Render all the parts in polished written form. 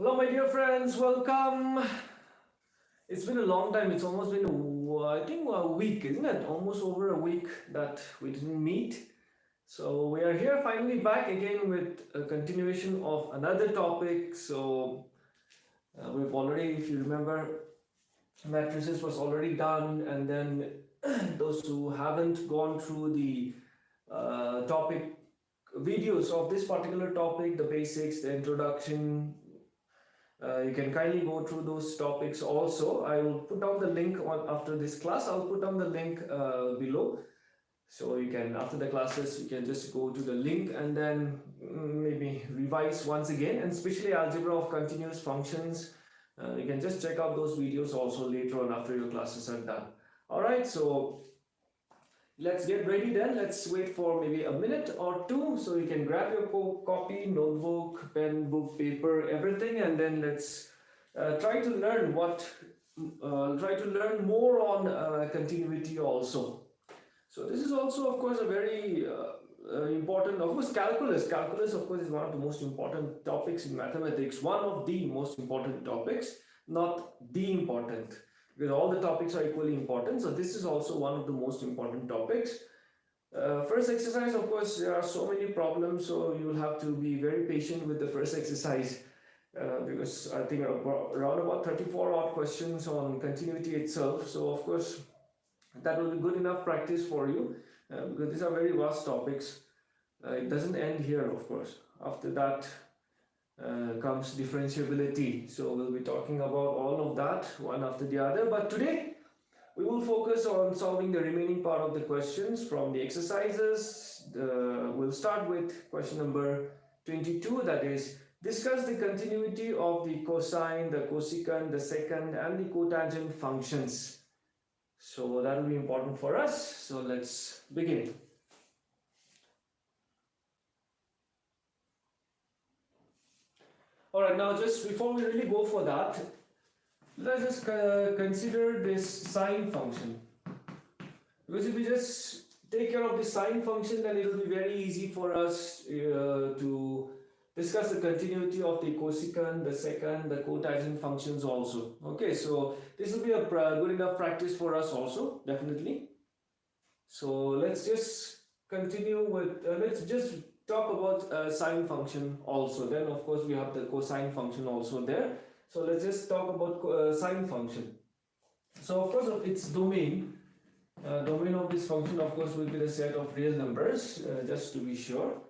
Hello, my dear friends. Welcome. It's been a long time. It's almost been, I think, a week, isn't it? Almost over a week that we didn't meet. So we are here finally back again with a continuation of another topic. So we've already, if you remember, matrices was already done, and then those who haven't gone through the topic videos of this particular topic, the basics, the introduction. You can kindly go through those topics also. I will put down the link on after this class. I'll put down the link below. So you can, after the classes, you can just go to the link and then maybe revise once again. And especially algebra of continuous functions. You can just check out those videos also later on after your classes are done. Alright, so let's get ready then. Let's wait for maybe a minute or two so you can grab your copy, notebook, pen, book, paper, everything, and then let's try to learn more on continuity also. So this is also, of course, a very important, of course, calculus. Calculus, of course, is one of the most important topics in mathematics. One of the most important topics, not the important, because all the topics are equally important. So this is also one of the most important topics. First exercise, of course, there are so many problems, so you will have to be very patient with the first exercise because I think around about 34 odd questions on continuity itself. So of course, that will be good enough practice for you because these are very vast topics. It doesn't end here, of course. After that, comes differentiability. So we'll be talking about all of that one after the other. But today we will focus on solving the remaining part of the questions from the exercises. We'll start with question number 22, that is, discuss the continuity of the cosine, the cosecant, the secant, and the cotangent functions. So that will be important for us. So let's begin. Alright, now just before we really go for that, let's just consider this sine function. Because if we just take care of the sine function, then it will be very easy for us to discuss the continuity of the cosecant, the secant, the cotangent functions also. Okay, so this will be a good enough practice for us also, definitely. So let's just continue with, let's just talk about sine function also. Then of course we have the cosine function also there. So let's just talk about sine function. So of course its domain of this function of course will be the set of real numbers, just to be sure.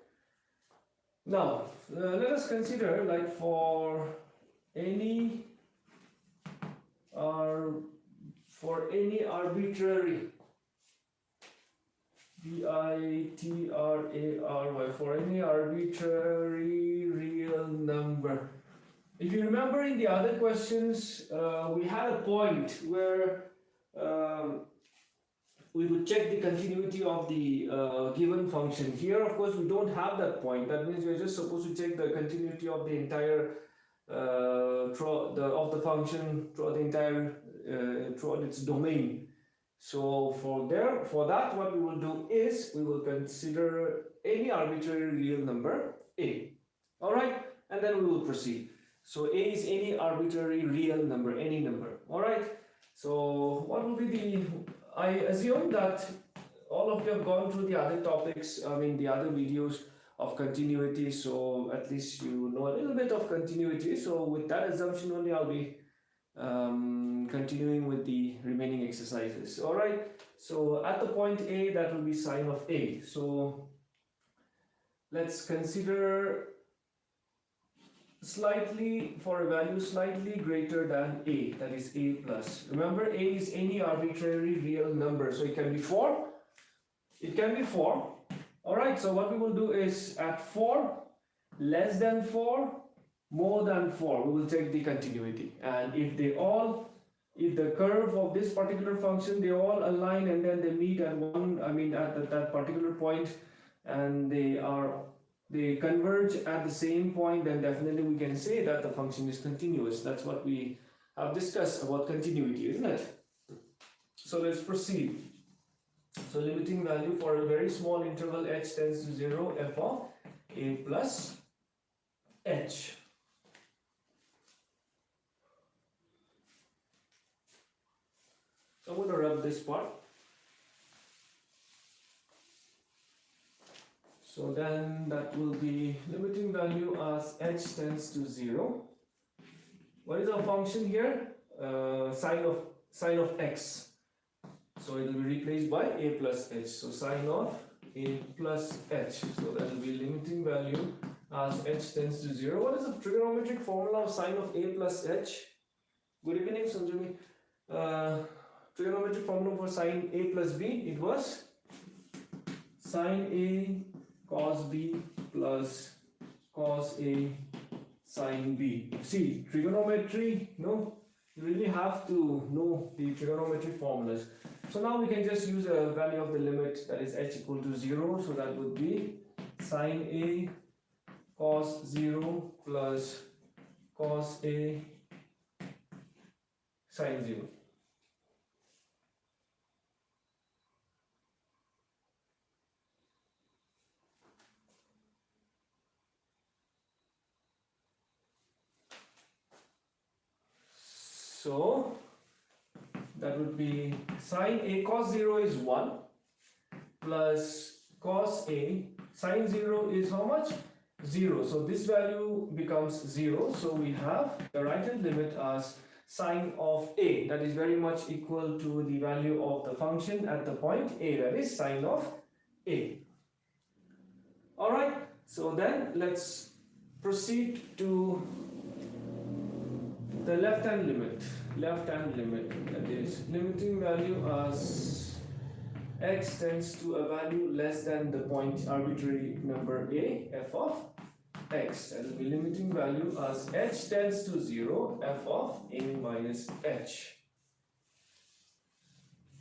Now let us consider, like, for any arbitrary B-I-T-R-A-R-Y, for any arbitrary real number. If you remember in the other questions, we had a point where we would check the continuity of the given function. Here, of course, we don't have that point. That means we're just supposed to check the continuity of the entire of the function throughout its domain. So for that, what we will do is we will consider any arbitrary real number a. All right, and then we will proceed. So a is any arbitrary real number, any number. All right. So what will be the? I assume that all of you have gone through the other topics. I mean the other videos of continuity. So at least you know a little bit of continuity. So with that assumption only, I'll be continuing with the remaining exercises. All right, so at the point A, that will be sine of A. So let's consider for a value slightly greater than A, that is A plus. Remember, A is any arbitrary real number, so it can be 4. All right, so what we will do is at 4, less than 4, more than 4, we will take the continuity. And if the curve of this particular function, they all align and then they meet at that particular point, and they converge at the same point, then definitely we can say that the function is continuous. That's what we have discussed about continuity, isn't it? So let's proceed. So limiting value for a very small interval h tends to 0, f of a plus h. I'm going to rub this part. So then that will be limiting value as h tends to 0. What is our function here? Sine of x. So it will be replaced by a plus h. So sine of a plus h. So that will be limiting value as h tends to 0. What is the trigonometric formula of sine of a plus h? Good evening, Sanjumi. Trigonometric formula for sine a plus b, it was sine a cos b plus cos a sine b. See, trigonometry, no, you really have to know the trigonometric formulas. So now we can just use a value of the limit, that is h equal to 0. So that would be sine a cos 0 plus cos a sine 0. So that would be sine a cos 0 is 1 plus cos a sine 0 is how much? 0. So this value becomes 0. So we have the right hand limit as sine of a, that is very much equal to the value of the function at the point a, that is sine of a. Alright, so then let's proceed to the left hand limit, that is limiting value as x tends to a value less than the point arbitrary number a, f of x. That will be limiting value as h tends to 0, f of a minus h.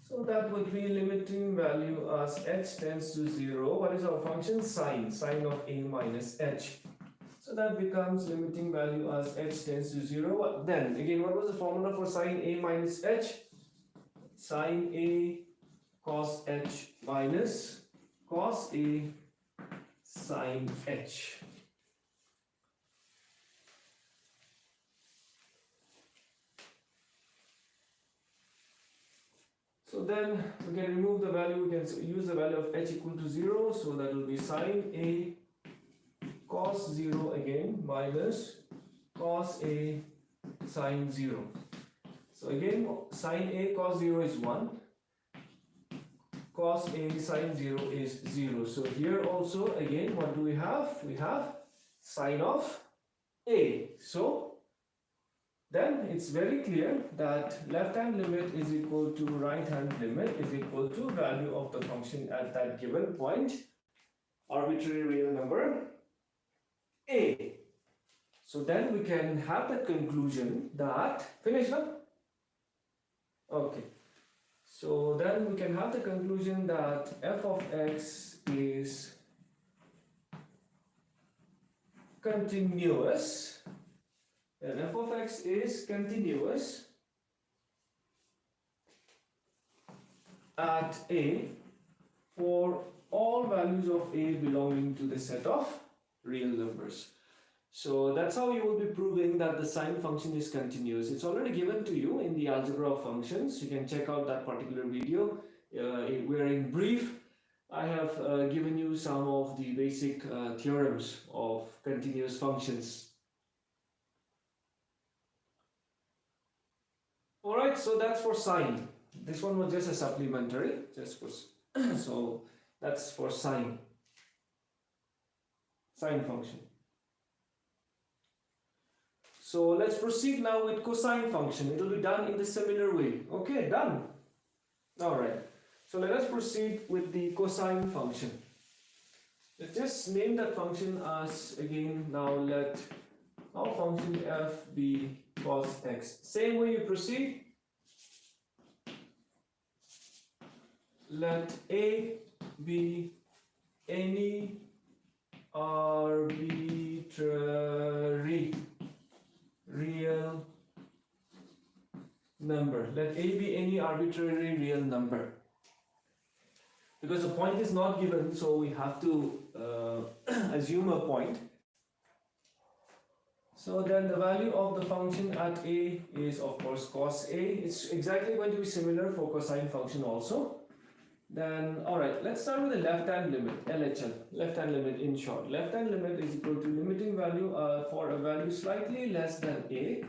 So that would be limiting value as h tends to 0. What is our function? Sine of a minus h. So that becomes limiting value as h tends to 0. Then again, what was the formula for sine a minus h? Sine a cos h minus cos a sine h. So then we can remove the value, we can use the value of h equal to 0. So that will be sine a cos 0 again minus cos a sine 0. So again, sine a cos 0 is 1, cos a sine 0 is 0. So here also again, what do we have? We have sine of a. So then it's very clear that left hand limit is equal to right hand limit is equal to value of the function at that given point, arbitrary real number a. So then we can have the conclusion that, finish now? Okay. So then we can have the conclusion that f of x is continuous, and f of x is continuous at a for all values of a belonging to the set of real numbers. So that's how you will be proving that the sine function is continuous. It's already given to you in the algebra of functions. You can check out that particular video. Where in brief, I have given you some of the basic theorems of continuous functions. Alright, so that's for sine. This one was just a supplementary, so that's for sine function. So let's proceed now with cosine function. It will be done in the similar way. Okay, done. Alright, so let us proceed with the cosine function. Let's just name that function as, again, now let our function f be cos x. Same way you proceed. Let a be any arbitrary real number. Let a be any arbitrary real number. Because the point is not given, so we have to assume a point. So then the value of the function at a is of course cos a. It's exactly going to be similar for cosine function also. Then alright, let's start with the left hand limit, LHL, left hand limit in short. Left hand limit is equal to limiting value for a value slightly less than a,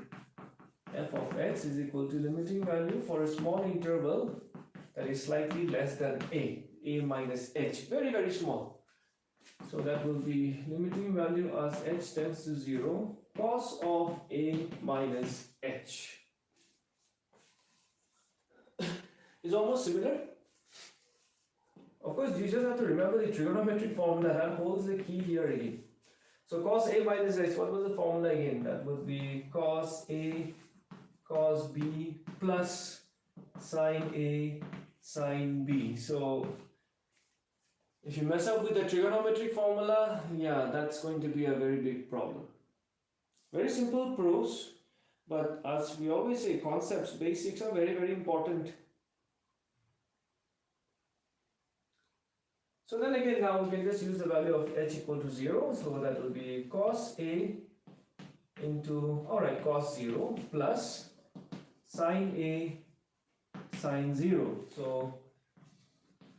f of x is equal to limiting value for a small interval that is slightly less than a minus h, very very small. So that will be limiting value as h tends to 0, cos of a minus h is almost similar. Of course, you just have to remember the trigonometric formula that holds the key here again. So cos a minus h, what was the formula again? That would be cos a cos b plus sine a sine b. So if you mess up with the trigonometric formula, yeah, that's going to be a very big problem. Very simple prose, but as we always say, concepts, basics are very, very important. So then again, now we can just use the value of h equal to 0. So that will be cos a into, alright, cos 0 plus sine a sine 0. So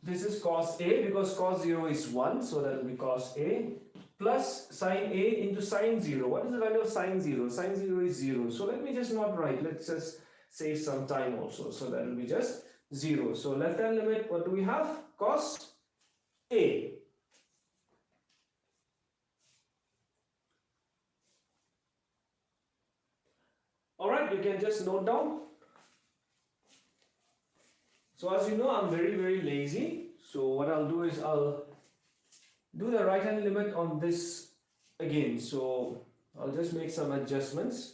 this is cos a because cos 0 is 1. So that will be cos a plus sine a into sine 0. What is the value of sine 0? Sine 0 is 0. So let me just not write. Let's just save some time also. So that will be just 0. So left hand limit, what do we have? Cos a. Alright, you can just note down. So as you know, I'm very, very lazy. So what I'll do is I'll do the right hand limit on this again. So I'll just make some adjustments.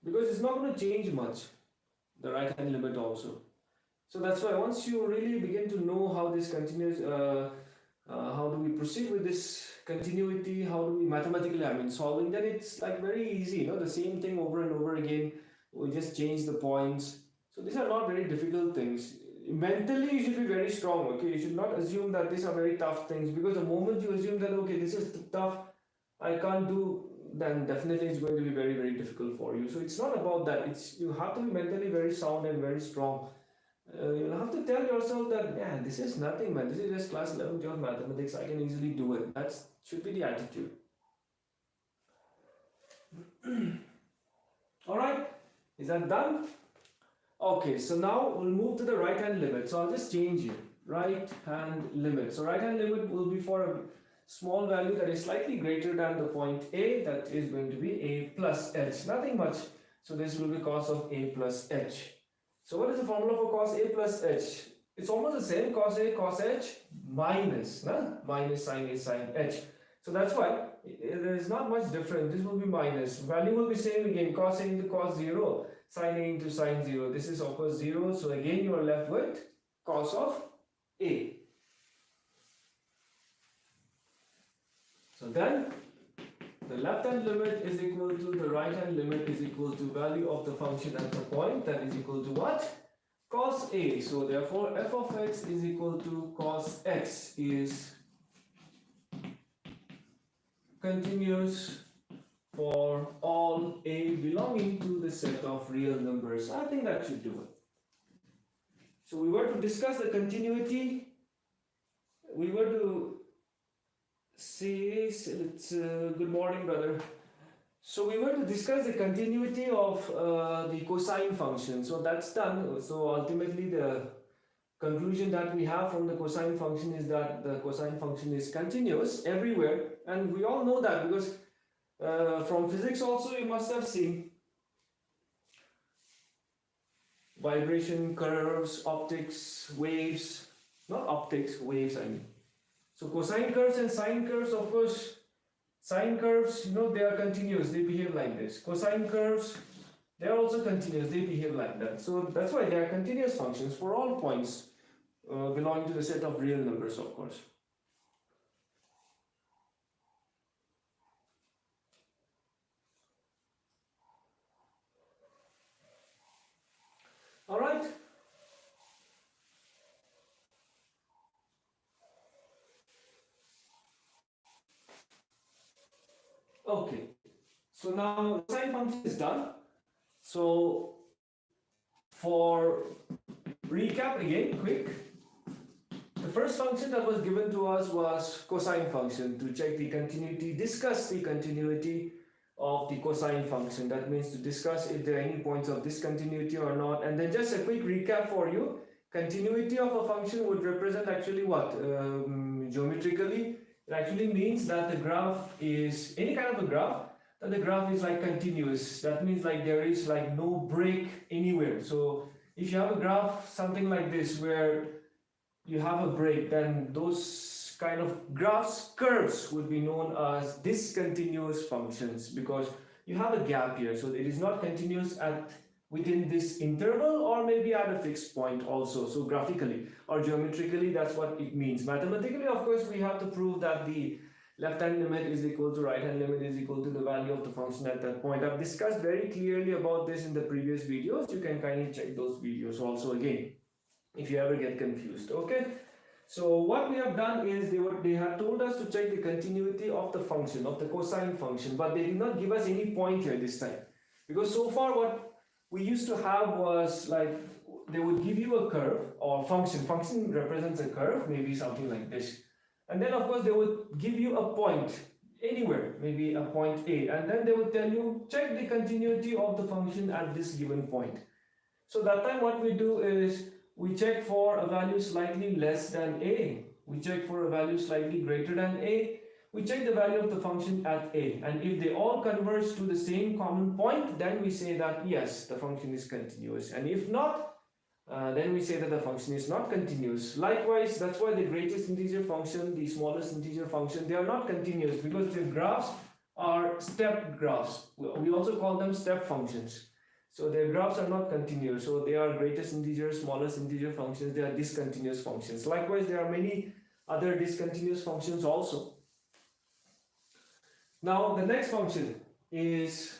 Because it's not going to change much, the right hand limit also. So that's why once you really begin to know how this continues, how do we proceed with this continuity, how do we mathematically, solving, then it's like very easy, the same thing over and over again. We just change the points. So these are not very difficult things. Mentally, you should be very strong, okay? You should not assume that these are very tough things, because the moment you assume that, okay, this is tough, I can't do, then definitely it's going to be very, very difficult for you. So it's not about that. You have to be mentally very sound and very strong. You'll have to tell yourself that, yeah, this is nothing, man. This is just class 11 pure mathematics. I can easily do it. That should be the attitude. Alright, is that done? Okay, so now we'll move to the right hand limit. So I'll just change it. Right hand limit. So right hand limit will be for a small value that is slightly greater than the point A. That is going to be a plus h. Nothing much. So this will be cos of a plus h. So what is the formula for cos a plus h? It's almost the same, cos a cos h minus sine a sine h. So that's why there is not much difference. This will be minus. Value will be same again, cos a into cos 0, sine a into sine 0. This is of course 0. So again you are left with cos of a. So then the left hand limit is equal to the right hand limit is equal to value of the function at the point, that is equal to what? Cos a. So therefore f of x is equal to cos x is continuous for all a belonging to the set of real numbers. I think that should do it. So we were to discuss the continuity. We were to see, it's good morning, brother. So we were to discuss the continuity of the cosine function. So that's done. So ultimately the conclusion that we have from the cosine function is that the cosine function is continuous everywhere, and we all know that because from physics also you must have seen vibration, curves, optics, waves, not optics, waves I mean. So cosine curves and sine curves, of course, sine curves, they are continuous, they behave like this. Cosine curves, they are also continuous, they behave like that. So that's why they are continuous functions for all points belonging to the set of real numbers, of course. All right. Okay, so now the sine function is done. So for recap again, quick. The first function that was given to us was cosine function to check the continuity, discuss the continuity of the cosine function. That means to discuss if there are any points of discontinuity or not. And then just a quick recap for you. Continuity of a function would represent actually what? Geometrically, it actually means that the graph is any kind of a graph, that the graph is like continuous. That means like there is like no break anywhere. So if you have a graph something like this where you have a break, then those kind of graphs, curves would be known as discontinuous functions because you have a gap here. So it is not continuous at within this interval or maybe at a fixed point also. So graphically or geometrically, that's what it means. Mathematically, of course, we have to prove that the left hand limit is equal to right hand limit is equal to the value of the function at that point. I've discussed very clearly about this in the previous videos. You can kindly check those videos also again if you ever get confused. Okay, so what we have done is they have told us to check the continuity of the function, of the cosine function, but they did not give us any point here this time, because so far what we used to have was like they would give you a curve or function represents a curve, maybe something like this, and then of course they would give you a point anywhere, maybe a point A, and then they would tell you check the continuity of the function at this given point. So that time what we do is we check for a value slightly less than A, we check for a value slightly greater than A, we check the value of the function at A, and if they all converge to the same common point, then we say that yes, the function is continuous, and if not, then we say that the function is not continuous. Likewise, that's why the greatest integer function, the smallest integer function, they are not continuous because their graphs are step graphs. We also call them step functions. So their graphs are not continuous. So they are greatest integer, smallest integer functions. They are discontinuous functions. Likewise, there are many other discontinuous functions also. Now the next function is,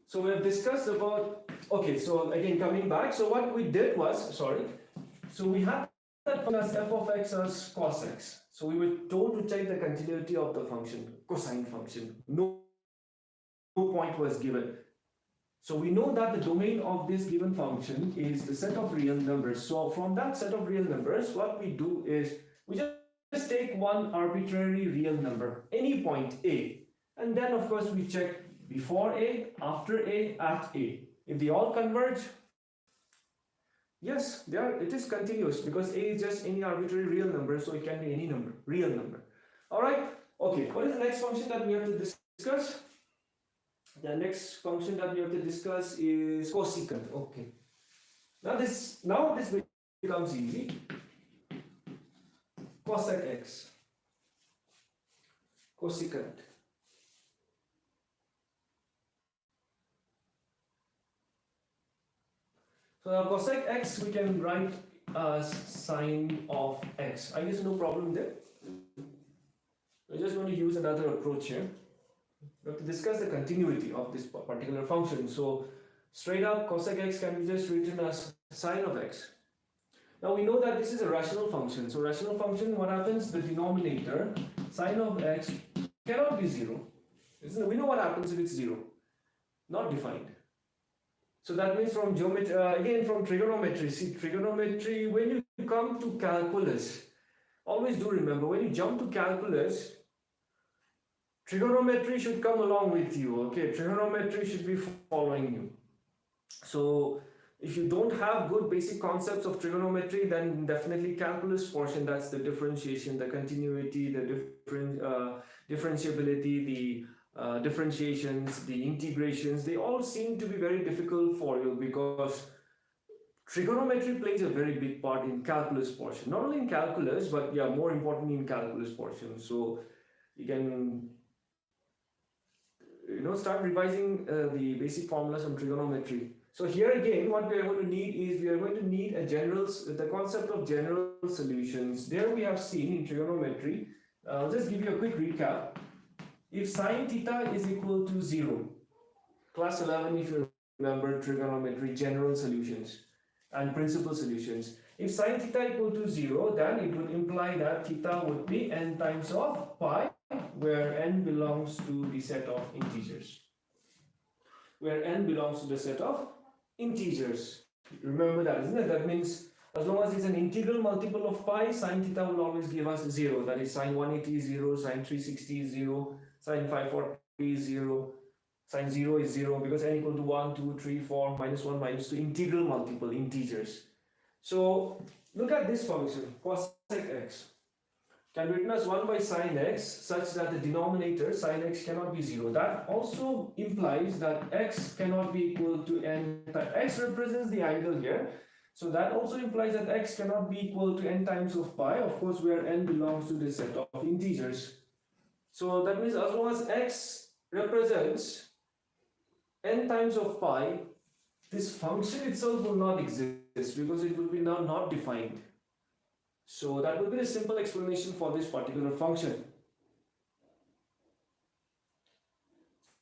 so we have discussed about, okay, so again coming back, so what we did was, so we had that function as f of x as cos x. So we were told to check the continuity of the function, cosine function. No point was given. So we know that the domain of this given function is the set of real numbers. So from that set of real numbers, what we do is we just take one arbitrary real number, any point A, and then of course we check before A, after A, at A. If they all converge, yes, it is continuous because A is just any arbitrary real number, so it can be any number, real number. Alright, okay, what is the next function that we have to discuss? The next function that we have to discuss is cosecant. Okay. Now this becomes easy. Cosec x. Cosecant. So now cosec x we can write as sine of x. I guess no problem there. We're just going to use another approach here. We have to discuss the continuity of this particular function. So straight up cosec x can be just written as sine of x. Now we know that this is a rational function. So rational function, what happens? The denominator, sine of x, cannot be 0. We know what happens if it's 0. Not defined. So that means from geometry, again from trigonometry. See, trigonometry, when you come to calculus, always do remember, when you jump to calculus, trigonometry should come along with you, okay? Trigonometry should be following you. So if you don't have good basic concepts of trigonometry, then definitely calculus portion, that's the differentiation, the continuity, the differentiability, the differentiations, the integrations, they all seem to be very difficult for you because trigonometry plays a very big part in calculus portion. Not only in calculus, but yeah, more importantly in calculus portion. So you can start revising the basic formulas from trigonometry. So here again, what we are going to need is we are going to need the concept of general solutions. There we have seen in trigonometry. I'll just give you a quick recap. If sine theta is equal to 0, class 11, if you remember trigonometry, general solutions and principal solutions. If sine theta equal to 0, then it would imply that theta would be n times of pi, where n belongs to the set of integers. Where n belongs to the set of integers. Remember that, isn't it? That means as long as it's an integral multiple of pi, sine theta will always give us 0. That is sine 180 is 0, sine 360 is 0, sine 540 is 0, sine 0 is 0, because n equal to 1, 2, 3, 4, minus 1, minus 2, integral multiple, integers. So look at this function, cosec x can be written as 1 by sine x, such that the denominator sine x cannot be 0. That also implies that x cannot be equal to n times, x represents the angle here. So that also implies that x cannot be equal to n times of pi, of course, where n belongs to the set of integers. So that means as long as x represents n times of pi, this function itself will not exist because it will be now not defined. So that would be the simple explanation for this particular function.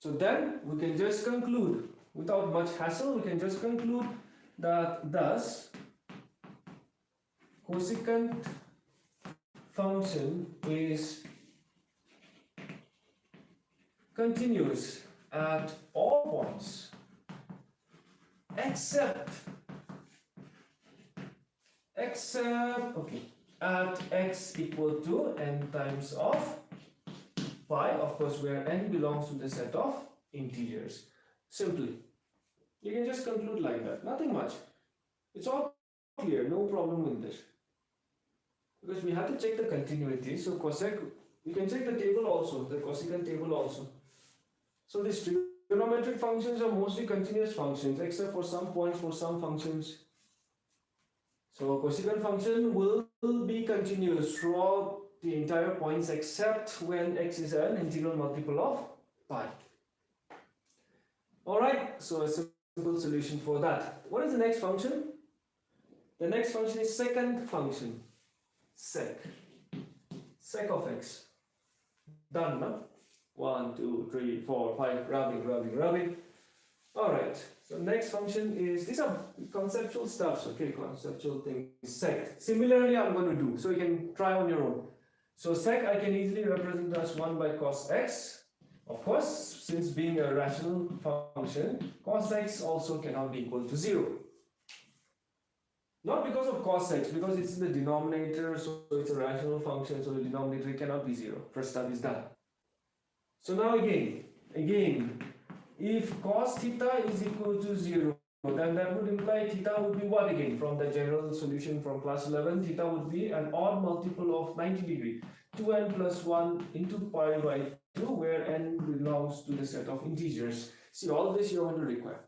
So then we can just conclude, without much hassle, we can just conclude that thus cosecant function is continuous at all points except at x equal to n times of pi, of course, where n belongs to the set of integers. Simply, you can just conclude like that, nothing much. It's all clear, no problem with this. Because we have to check the continuity, so cosec, we can check the table also, the cosecant table also. So these trigonometric functions are mostly continuous functions, except for some points for some functions. So cosecant function will be continuous throughout the entire points except when x is an integral multiple of pi. Alright, so a simple solution for that. What is the next function? The next function is second function, sec of x. Done, no? 1, 2, 3, 4, 5, rubbing. Alright, so next function is, these are conceptual stuffs, okay, conceptual things, sec. Similarly, I'm going to do, so you can try on your own. So sec I can easily represent as 1 by cos x. Of course, since being a rational function, cos x also cannot be equal to 0. Not because of cos x, because it's in the denominator, so it's a rational function, so the denominator cannot be 0. First step is done. So now again, if cos theta is equal to 0, then that would imply theta would be what again? From the general solution from class 11, theta would be an odd multiple of 90 degree. 2n plus 1 into pi by 2, where n belongs to the set of integers. See, all this you're going to require.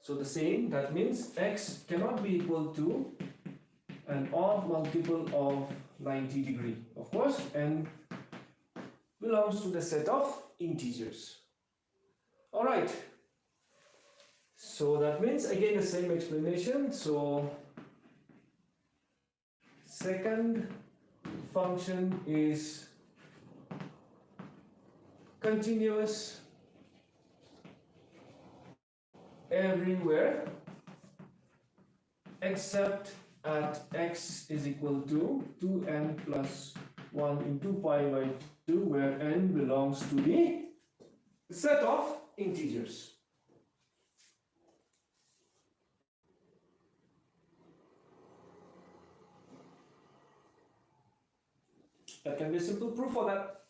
So the same, that means x cannot be equal to an odd multiple of 90 degree. Of course, n belongs to the set of integers. Alright, so that means again the same explanation. So second function is continuous everywhere except at x is equal to 2n plus 1 into pi by 2, where n belongs to the set of integers. That can be a simple proof for that.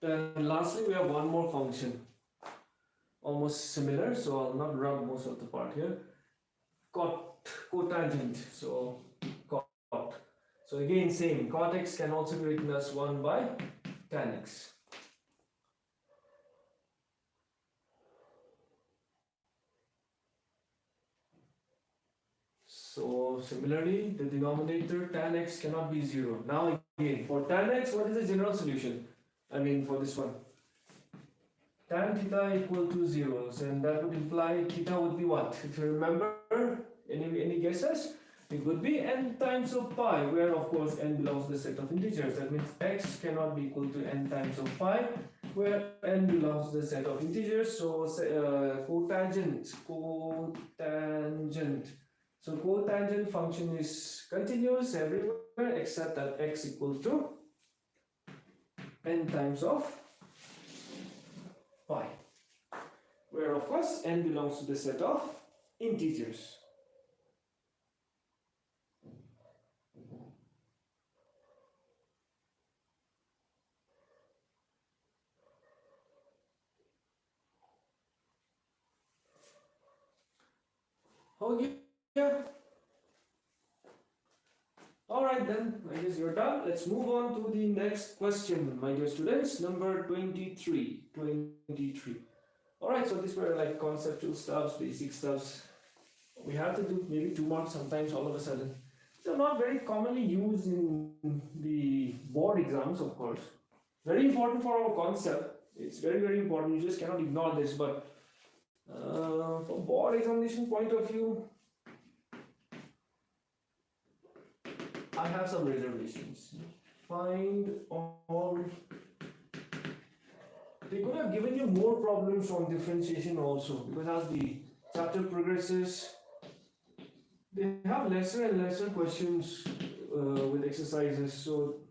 Then lastly, we have one more function, almost similar, so I'll not rub most of the part here. Cotangent, so cot. So again, same, cot x can also be written as 1 by tan x. So similarly, the denominator tan x cannot be 0. Now again, for tan x, what is the general solution? I mean, for this one, tan theta equal to 0, and that would imply theta would be what? If you remember, any guesses? It would be n times of pi, where of course n belongs to the set of integers. That means x cannot be equal to n times of pi. where n belongs to the set of integers. So cotangent. So cotangent function is continuous everywhere except at x equal to n times of pi, where of course n belongs to the set of integers. Okay, yeah. Alright then, I guess you're done. Let's move on to the next question, my dear students. Number 23. Alright, so these were like conceptual stuffs, basic stuffs. We have to do maybe 2 marks sometimes all of a sudden. They're not very commonly used in the board exams, of course. Very important for our concept. It's very, very important. You just cannot ignore this, but from board examination point of view, I have some reservations. Find all. They could have given you more problems on differentiation also, because as the chapter progresses, they have lesser and lesser questions with exercises. So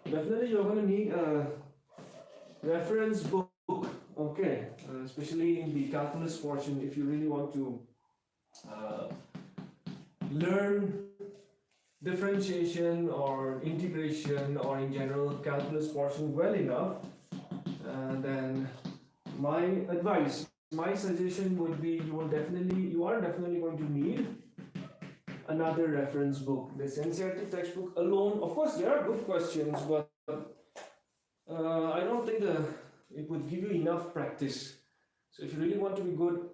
definitely you're going to need a reference book, okay, especially in the calculus portion if you really want to learn differentiation or integration or in general calculus portion well enough. And then my advice, my suggestion would be you are definitely going to need another reference book. This NCERT textbook alone, of course there are good questions, but I don't think it would give you enough practice. So if you really want to be good,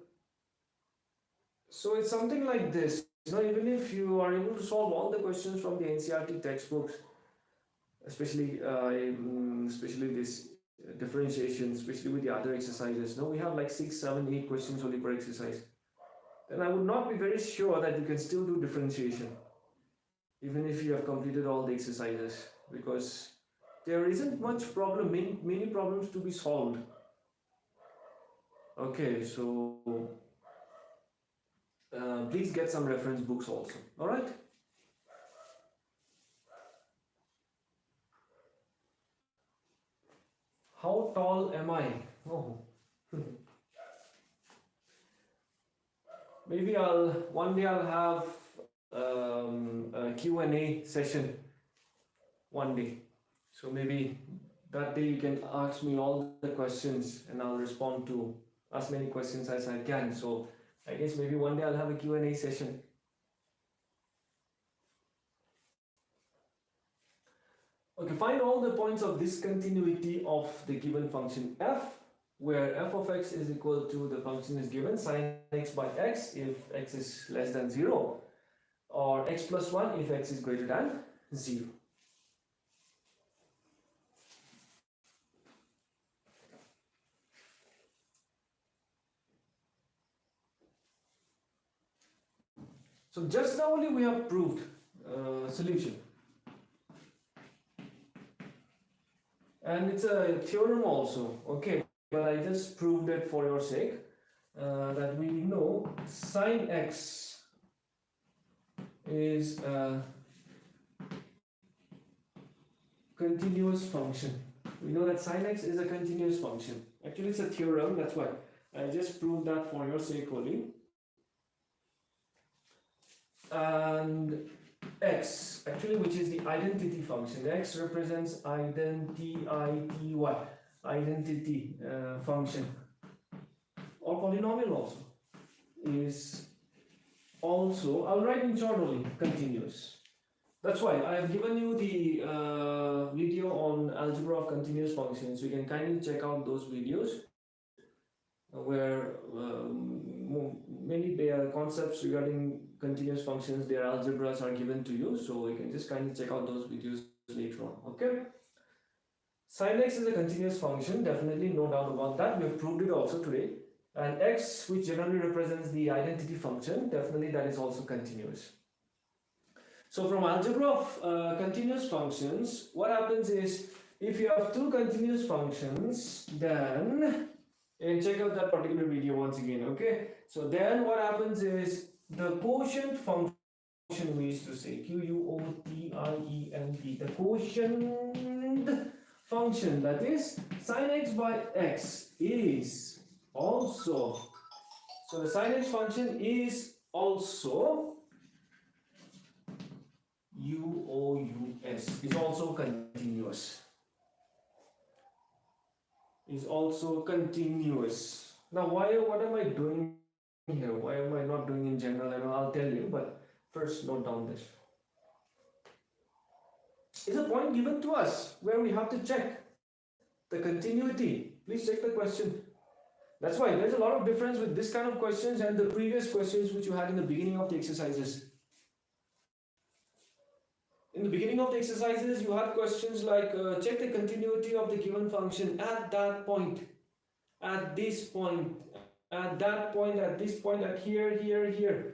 so it's something like this. Even if you are able to solve all the questions from the NCERT textbooks, especially this differentiation, especially with the other exercises, we have like 6, 7, 8 questions only per exercise, then I would not be very sure that you can still do differentiation, even if you have completed all the exercises, because there isn't much problem, many problems to be solved. Okay, so please get some reference books also. All right. How tall am I? Oh. Maybe one day I'll have a Q&A session one day. So maybe that day you can ask me all the questions and I'll respond to as many questions as I can. So I guess maybe one day I'll have a Q&A session. Okay, find all the points of discontinuity of the given function f, where f of x is equal to the function is given sine x by x if x is less than 0, or x plus 1 if x is greater than 0. So just now only we have proved solution. And it's a theorem also, okay, but I just proved it for your sake, that we know sine x is a continuous function. We know that sine x is a continuous function. Actually it's a theorem, that's why I just proved that for your sake only. And x, actually, which is the identity function. X represents identity function, or polynomial also, is also, I'll write in short only, continuous. That's why I have given you the video on algebra of continuous functions. You can kindly check out those videos where many concepts regarding continuous functions, their algebras are given to you, so you can just kindly check out those videos later on. Okay, sine x is a continuous function, definitely, no doubt about that. We have proved it also today. And x, which generally represents the identity function, definitely that is also continuous. So from algebra of continuous functions, what happens is if you have two continuous functions, then and check out that particular video once again. Okay, so then what happens is the quotient function, we used to say QUOTIENT, the quotient function, that is sine x by x, is also, so the sine x function is also UOUS, is also continuous. Is also continuous. Now, what am I doing here? Why am I not doing in general? I know I'll tell you, but first note down this. It's a point given to us where we have to check the continuity. Please check the question. That's why there's a lot of difference with this kind of questions and the previous questions which you had in the beginning of the exercises. In the beginning of the exercises, you had questions like check the continuity of the given function at that point, at this point, at that point, at this point, at here, here, here.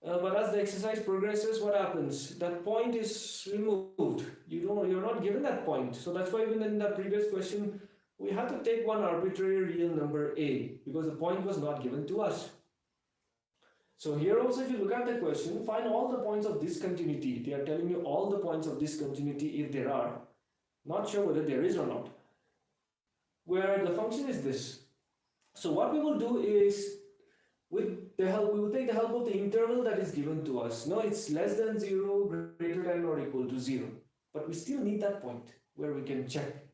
But as the exercise progresses, what happens? That point is removed. You're not given that point. So that's why even in that previous question, we had to take one arbitrary real number a, because the point was not given to us. So here also, if you look at the question, find all the points of discontinuity. They are telling you all the points of discontinuity if there are. Not sure whether there is or not. Where the function is this. So what we will do is, we will take the help of the interval that is given to us. No, it's less than 0, greater than or equal to 0. But we still need that point where we can check.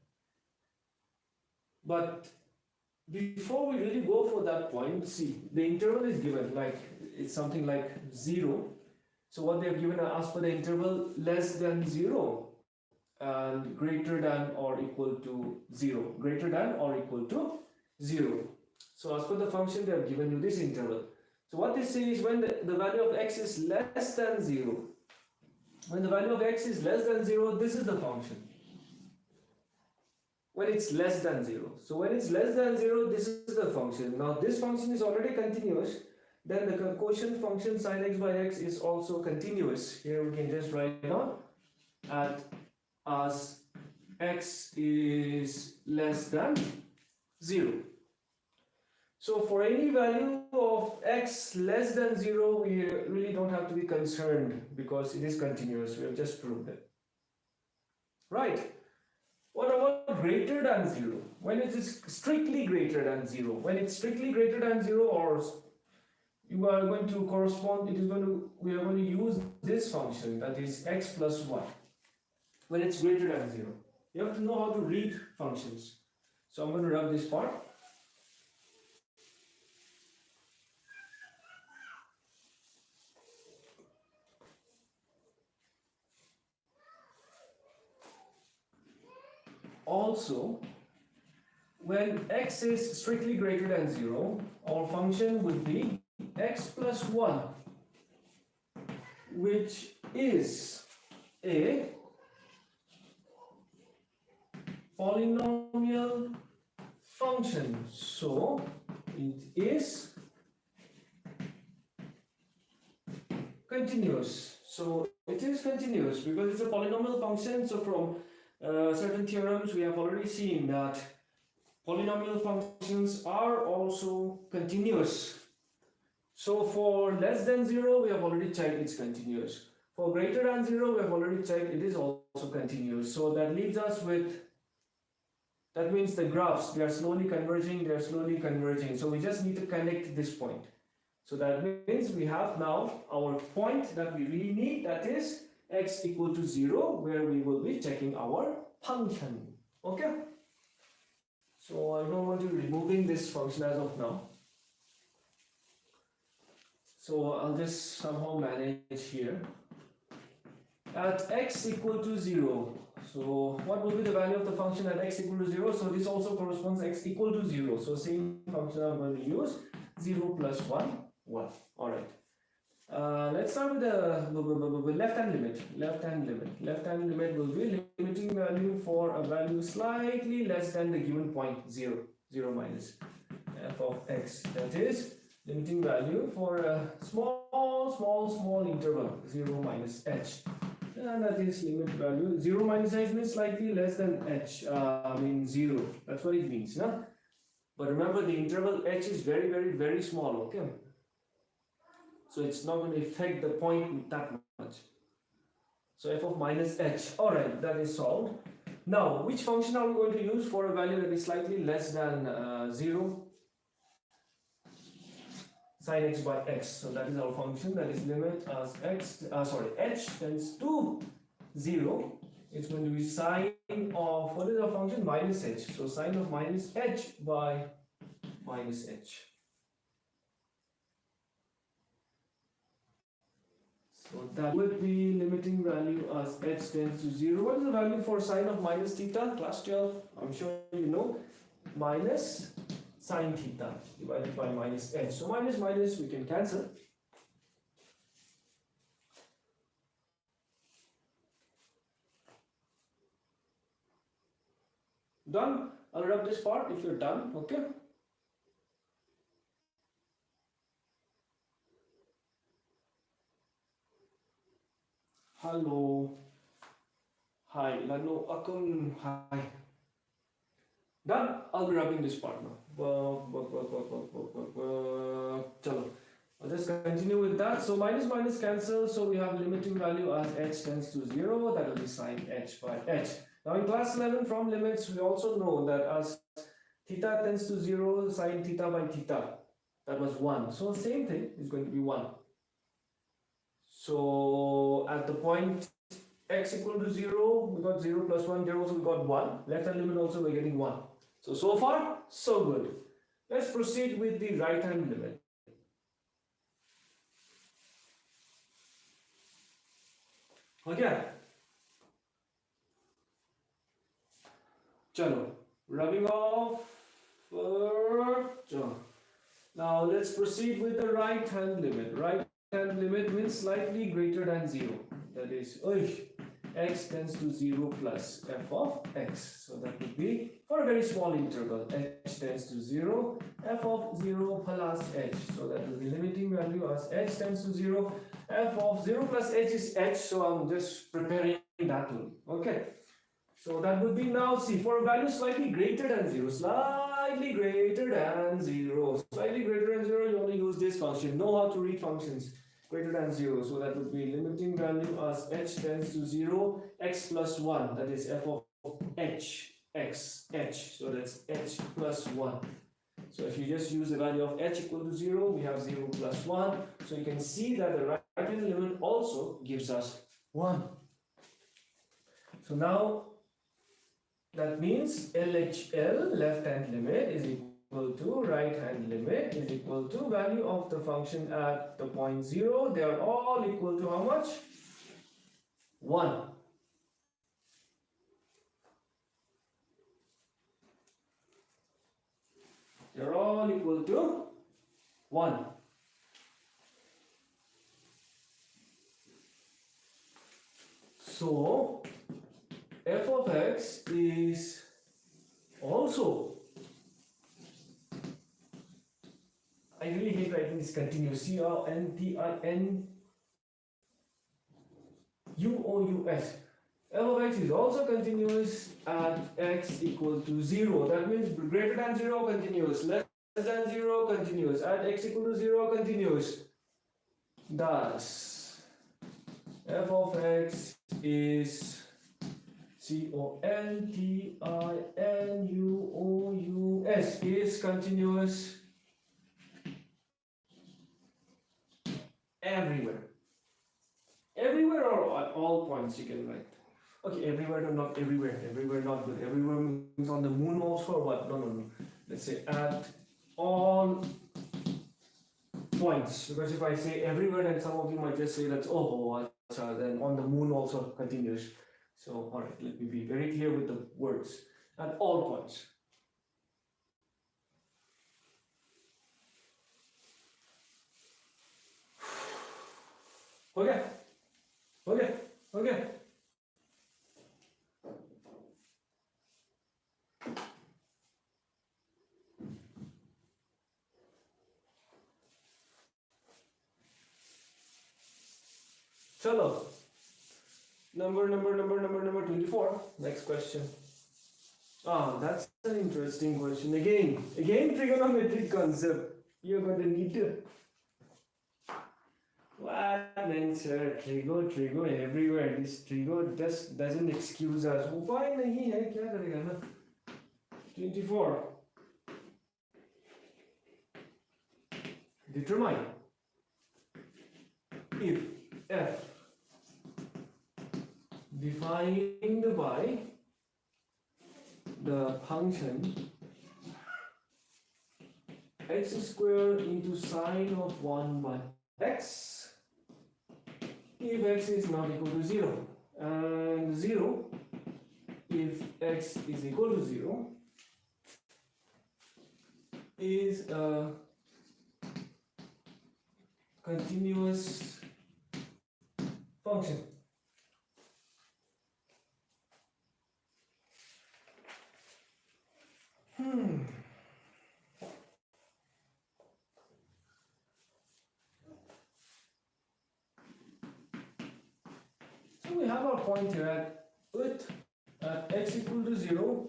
But before we really go for that point, see, the interval is given, like it's something like 0. So what they have given us for the interval less than 0 and greater than or equal to 0. Greater than or equal to 0. So as per the function, they have given you this interval. So what they say is when the value of x is less than 0. When the value of x is less than 0, this is the function. When it's less than 0. So when it's less than 0, this is the function. Now this function is already continuous. Then the quotient function sine x by x is also continuous. Here we can just write down at as x is less than 0. So for any value of x less than 0, we really don't have to be concerned because it is continuous. We have just proved it. Right. What about greater than 0? When it is strictly greater than 0. When it's strictly greater than 0, or you are going to correspond, we are going to use this function, that is x plus 1. When it's greater than 0. You have to know how to read functions. So I'm going to rub this part. Also, when x is strictly greater than 0, our function would be x plus 1, which is a polynomial function. So it is continuous. So it is continuous because it's a polynomial function. So from certain theorems, we have already seen that polynomial functions are also continuous. So for less than 0, we have already checked it's continuous. For greater than 0, we have already checked it is also continuous. So that leaves us with, that means the graphs, they are slowly converging, they are slowly converging. So we just need to connect this point. So that means we have now our point that we really need, that is x equal to 0, where we will be checking our function. Okay? So I don't want to be removing this function as of now. So I'll just somehow manage here. At x equal to 0. So what will be the value of the function at x equal to 0? So this also corresponds to x equal to 0. So same function I'm going to use, 0 plus 1, 1. Alright. Let's start with the left-hand limit. Left-hand limit will be limiting value for a value slightly less than the given point, 0, 0 minus f of x. That is limiting value for a small interval, 0 minus h. and that is limit value 0 minus h means slightly less than h, means 0. That's what it means, no? But remember, the interval h is very small, okay? So it's not going to affect the point that much. So f of minus h. Alright, that is solved. Now, which function are we going to use for a value that is slightly less than 0? Sine x by x. So that is our function. That is limit as h tends to 0. It's going to be sine of, what is our function? Minus h. So sine of minus h by minus h. So that would be limiting value as h tends to 0. What is the value for sine of minus theta? Class 12, I'm sure you know. Minus sine theta divided by minus h. So minus minus we can cancel. Done. I'll rub this part if you're done. Okay. Hello. Hi. Lano akong hi. Done. I'll be rubbing this part now. Chalo. I'll just continue with that. So minus minus cancel. So we have limiting value as h tends to 0. That will be sine h by h. Now in class 11 from limits, we also know that as theta tends to 0, sine theta by theta, that was 1. So same thing is going to be 1. So at the point x equal to 0, we got 0 plus 1, 0, so we got 1. Left hand limit also we're getting 1. So far, so good. Let's proceed with the right hand limit. Okay. Chalo. Rubbing off. Now let's proceed with the right hand limit. Right hand limit means slightly greater than 0. That is, x tends to 0 plus f of x. So that would be for a very small interval. H tends to 0, f of 0 plus h. So that will be limiting value as h tends to 0. F of 0 plus h is h. So I'm just preparing that one. Okay. So that would be now, see, for a value slightly greater than 0, slightly greater than 0, slightly greater than 0, you want to use this function. Know how to read functions greater than 0. So that would be limiting value as h tends to 0, x plus 1, that is f of h, x, h. So that's h plus 1. So if you just use the value of h equal to 0, we have 0 plus 1. So you can see that the right hand limit also gives us 1. So now, that means LHL, left hand limit, is equal to right hand limit is equal to value of the function at the point 0. They are all equal to how much? 1. They are all equal to 1. So f of x is also, I really hate writing this continuous, CONTINUOUS. F of x is also continuous at x equal to 0. That means greater than 0 continuous, less than 0 continuous, at x equal to 0 continuous. Thus, f of x is CONTINUOUS is continuous everywhere. Everywhere or at all points you can write. Okay, everywhere or not everywhere. Everywhere not good. Everywhere means on the moon also or what? No. Let's say at all points. Because if I say everywhere, then some of you might just say that's then on the moon also continuous. So, alright, let me be very clear with the words. At all points. Okay. Chalo. Number 24. Next question. That's an interesting question. Again trigonometric concept. You're going to need to. What man, sir? Trigo everywhere. This trigo just doesn't excuse us. उपाय नहीं है, क्या करेगा ना? 24. Determine if f defined by the function x squared into sine of 1 by x if x is not equal to 0, and 0 if x is equal to 0 is a continuous function. So we have our point here at x equal to 0,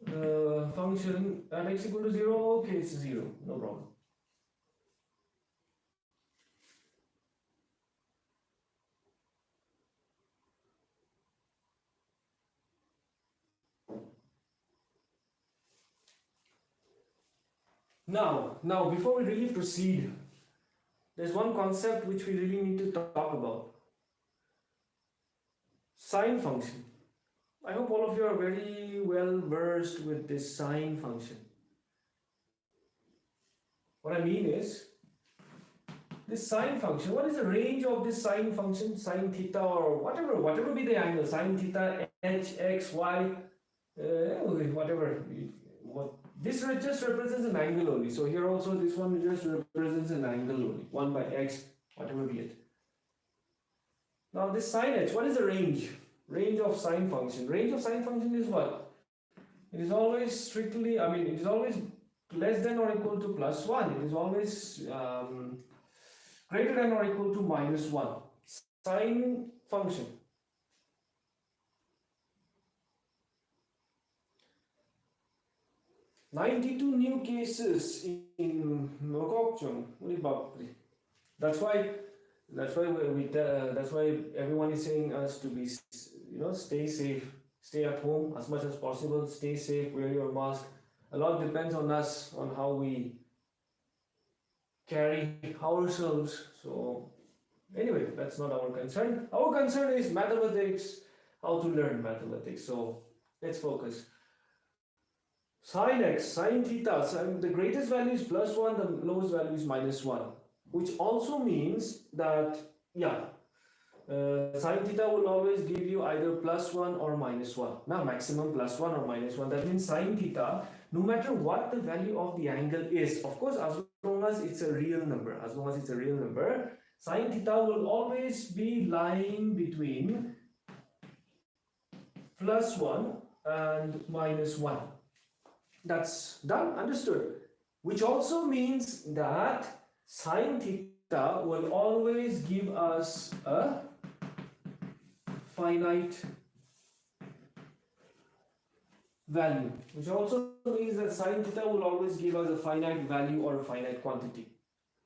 the function at x equal to 0, okay, it's 0, no problem. Now, before we really proceed, there's one concept which we really need to talk about. Sine function. I hope all of you are very well versed with this sine function. What I mean is, this sine function, what is the range of this sine function? Sine theta or whatever be the angle, sine theta, h, x, y, whatever. This just represents an angle only. So here also this one just represents an angle only. 1 by x, whatever be it. Now this sine h, what is the range? Range of sine function. Range of sine function is what? It is always strictly, it is always less than or equal to plus 1. It is always greater than or equal to minus 1. Sine function. "92 new cases in Nokokchung." That's why everyone is saying us to be, stay safe, stay at home as much as possible, stay safe, wear your mask. A lot depends on us, on how we carry ourselves. So anyway, that's not our concern. Our concern is mathematics, how to learn mathematics. So let's focus. Sine x, sine theta, the greatest value is plus 1, the lowest value is minus 1, which also means that, sine theta will always give you either plus 1 or minus 1. Now, maximum plus 1 or minus 1. That means sine theta, no matter what the value of the angle is, of course, as long as it's a real number, sine theta will always be lying between plus 1 and minus 1. That's done, understood. Which also means that sine theta will always give us a finite value. Which also means that sine theta will always give us a finite value or a finite quantity,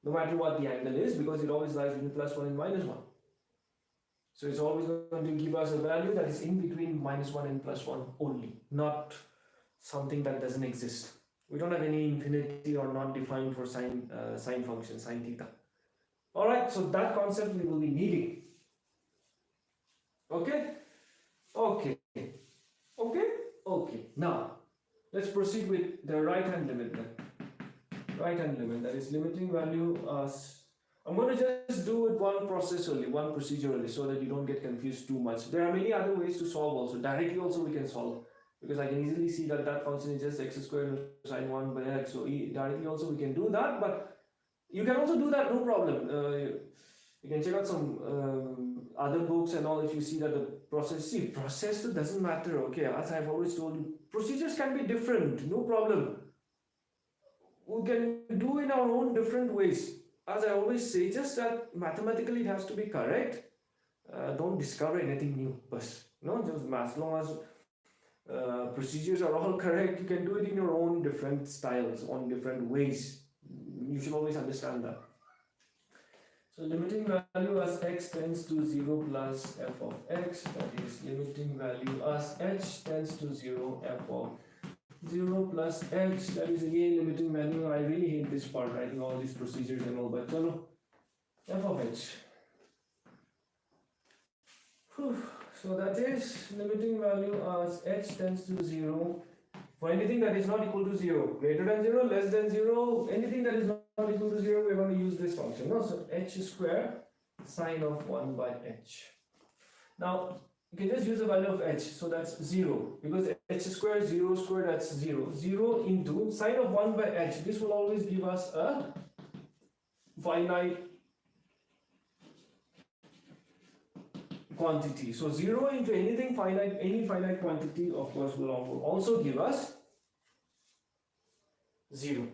no matter what the angle is, because it always lies between plus 1 and minus 1. So it's always going to give us a value that is in between minus 1 and plus 1 only, not something that doesn't exist. We don't have any infinity or not defined for sine function, sine theta. Alright, so that concept we will be needing. Okay? Now, let's proceed with the right-hand limit then. Right-hand limit, that is limiting value as... I'm going to just do it one process only, one procedure only, so that you don't get confused too much. There are many other ways to solve also. Directly also we can solve, because I can easily see that that function is just x squared sine 1 by x. So directly also we can do that, but you can also do that, no problem. You can check out some other books and all if you see that the process, process doesn't matter, okay? As I've always told you, procedures can be different, no problem. We can do in our own different ways. As I always say, just that mathematically it has to be correct. don't discover anything new. Just as long as procedures are all correct, you can do it in your own different styles, on different ways. You should always understand that. So limiting value as x tends to 0 plus f of x, that is limiting value as h tends to 0, f of 0 plus h, that is again limiting value. I really hate this part, writing all these procedures and all, but f of h. So that is limiting value as h tends to 0 for anything that is not equal to 0, greater than 0, less than 0, anything that is not equal to 0, we're going to use this function. So h square sine of 1 by h. Now you can just use the value of h, so that's 0, because h square 0 square, that's 0. 0 into sine of 1 by h, this will always give us a finite quantity. So 0 into anything finite, any finite quantity, of course, will also give us 0.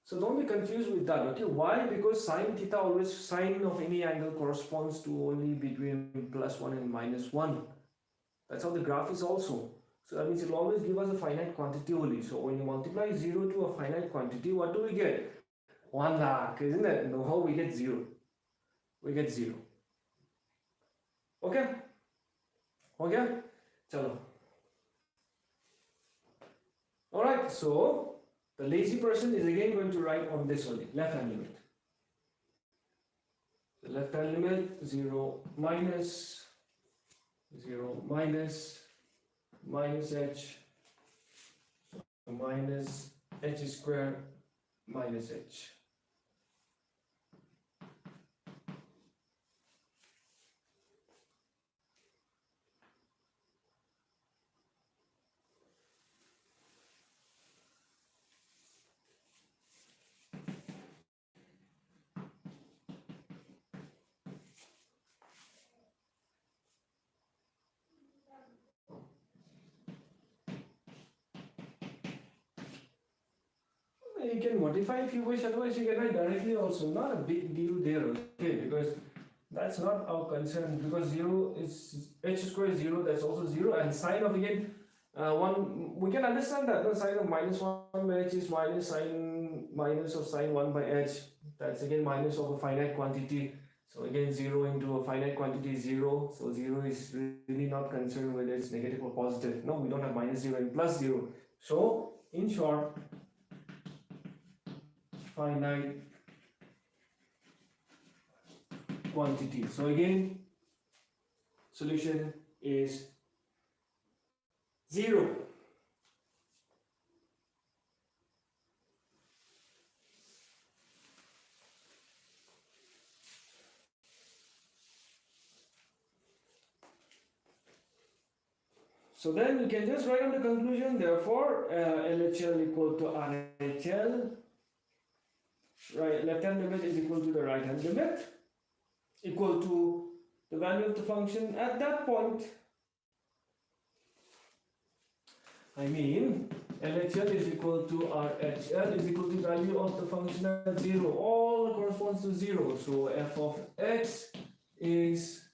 So don't be confused with that, okay? Why? Because sine theta, always sine of any angle corresponds to only between +1 and -1. That's how the graph is also. So that means it will always give us a finite quantity only. So when you multiply 0 to a finite quantity, what do we get? 1 lakh, isn't it? No, we get 0. We get 0. Okay? Okay? Chalo. Alright, so the lazy person is again going to write on this only, left hand limit. The left hand limit 0 minus h minus h square minus h. You can modify if you wish, otherwise you can write directly also. Not a big deal there, okay? Because that's not our concern. Because 0 is h square is 0, that's also 0, and sine of again 1. We can understand that the sine of -1 by h is minus of sine 1 by h. That's again minus of a finite quantity. So again 0 into a finite quantity is 0. So 0 is really not concerned whether it's negative or positive. No, we don't have -0 and +0. So in short, finite quantity. So again, solution is 0. So then we can just write on the conclusion, therefore LHL equal to RHL. Right, left hand limit is equal to the right hand limit, equal to the value of the function at that point. I mean, LHL is equal to RHL is equal to the value of the function at 0. All corresponds to 0. So f of x is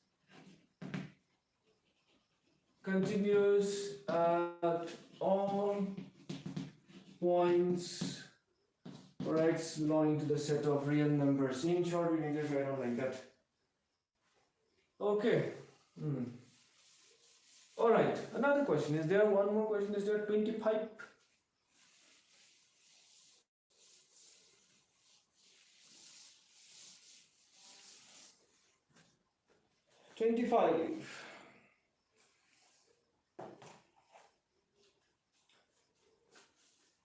continuous at all points for x belonging to the set of real numbers. In short, we can just write out like that. Okay. Alright, another question. Is there one more question? Is there 25?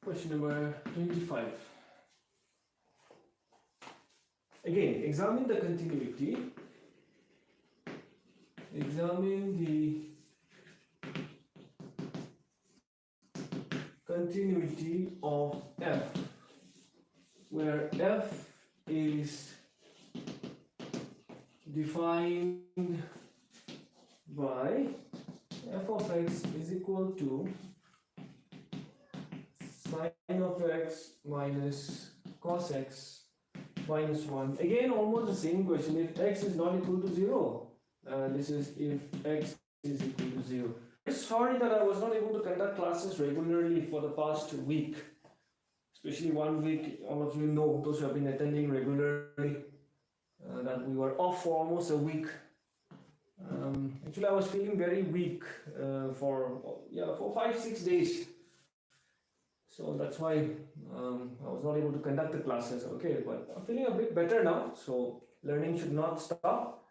Question number 25. Again, examine the continuity. Examine the continuity of f, where f is defined by f of x is equal to sine of x minus cos x minus 1. Again, almost the same question. If x is not equal to 0, this is if x is equal to 0. Sorry that I was not able to conduct classes regularly for the past week. Especially 1 week, all of you know, those who have been attending regularly, that we were off for almost a week. Actually, I was feeling very weak for 5-6 days. So that's why I was not able to conduct the classes. Okay, but I'm feeling a bit better now. So learning should not stop.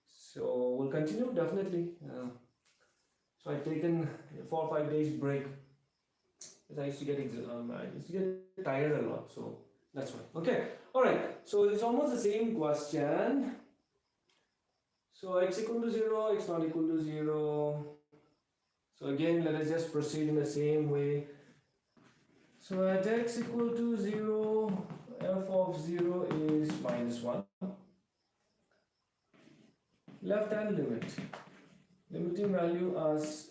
So we'll continue definitely. So I've taken 4 or 5 days break. I used to get tired a lot. So that's why. Okay. All right. So it's almost the same question. So x equal to 0, x not equal to 0. So again, let us just proceed in the same way. So at x equal to 0, f of 0 is minus 1. Left hand limit. Limiting value as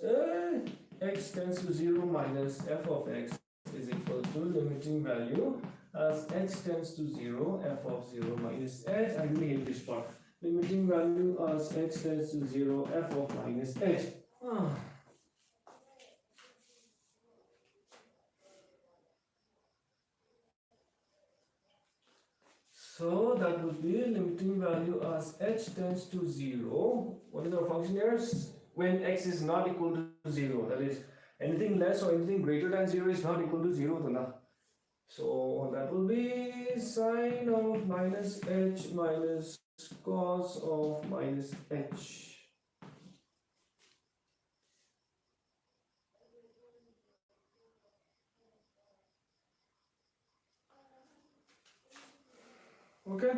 x tends to 0 minus f of x is equal to limiting value as x tends to 0, f of 0 minus h. I really hate this part. Limiting value as x tends to 0, f of minus h. So that would be limiting value as h tends to 0. What is our function here? When x is not equal to 0, that is anything less or anything greater than 0 is not equal to 0. So that will be sine of minus h minus cos of minus h. Okay.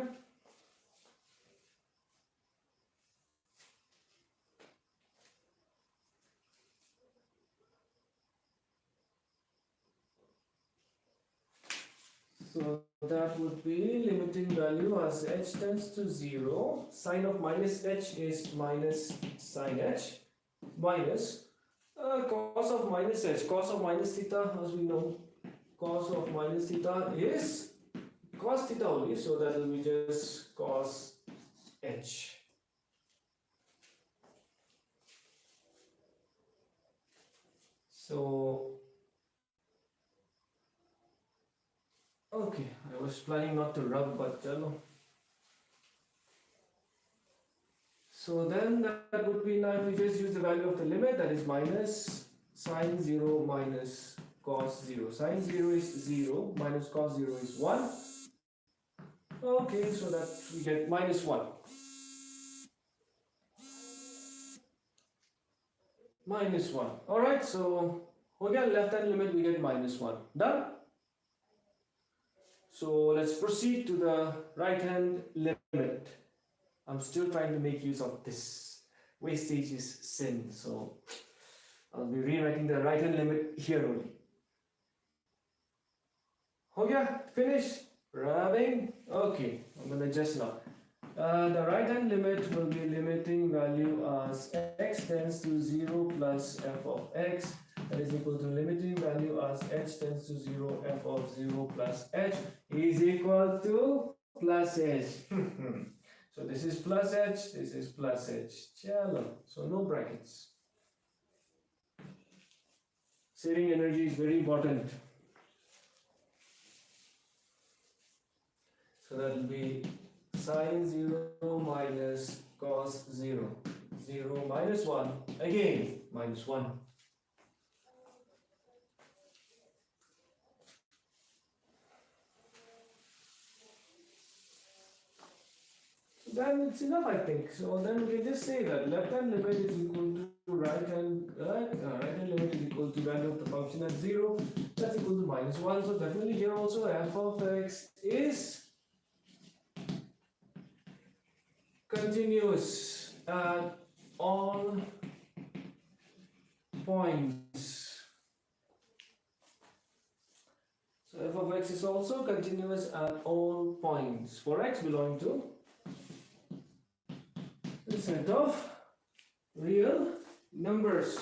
So that would be limiting value as h tends to 0. Sine of minus h is minus sine h minus cos of minus h. Cos of minus theta, as we know, cos of minus theta is cos theta only. So that will be just cos h. So okay, I was planning not to rub, but so then that would be, now if we just use the value of the limit, that is minus sine 0 minus cos 0. Sine 0 is 0, minus cos 0 is 1. Okay, so that we get minus 1. Minus 1. Alright, so again, left hand limit we get minus 1. Done? So let's proceed to the right hand limit. I'm still trying to make use of this. Wastage is sin. So I'll be rewriting the right hand limit here only. Okay, finish rubbing. Okay, I'm going to adjust now. The right hand limit will be limiting value as x tends to 0 plus f of x. That is equal to limiting value as h tends to 0, f of 0 plus h is equal to plus h. So this is plus h, this is plus h. Chalo. So no brackets. Saving energy is very important. So that will be sine 0 minus cos 0. 0 minus 1. Again, minus 1. Then it's enough, I think. So then we can just say that left hand limit is equal to right hand limit is equal to value of the function at 0. That's equal to minus 1. So definitely here also f of x is continuous at all points. So f of x is also continuous at all points for x belonging to the set of real numbers.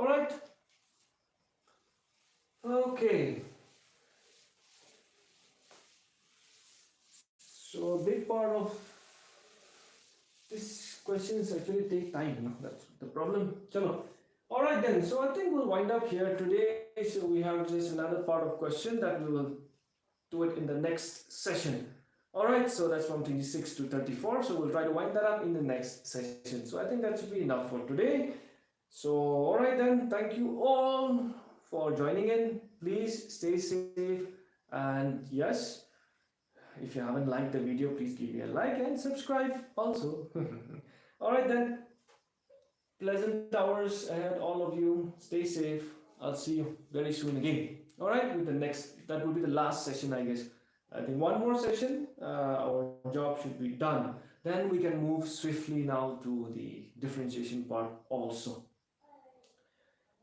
All right. Okay. So a big part of this questions actually take time. That's the problem. Chalo. All right then. So I think we'll wind up here today. So we have just another part of question that we will do it in the next session. All right. So that's from 26 to 34. So we'll try to wind that up in the next session. So I think that should be enough for today. So all right then. Thank you all for joining in. Please stay safe, and yes, if you haven't liked the video, please give me a like and subscribe also. All right then. Pleasant hours ahead, all of you. Stay safe. I'll see you very soon again. All right, with the next, that will be the last session, I guess. I think one more session, our job should be done. Then we can move swiftly now to the differentiation part also.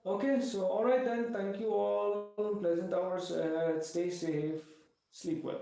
Okay, so all right then. Thank you all. Pleasant hours ahead. Stay safe. Sleep well.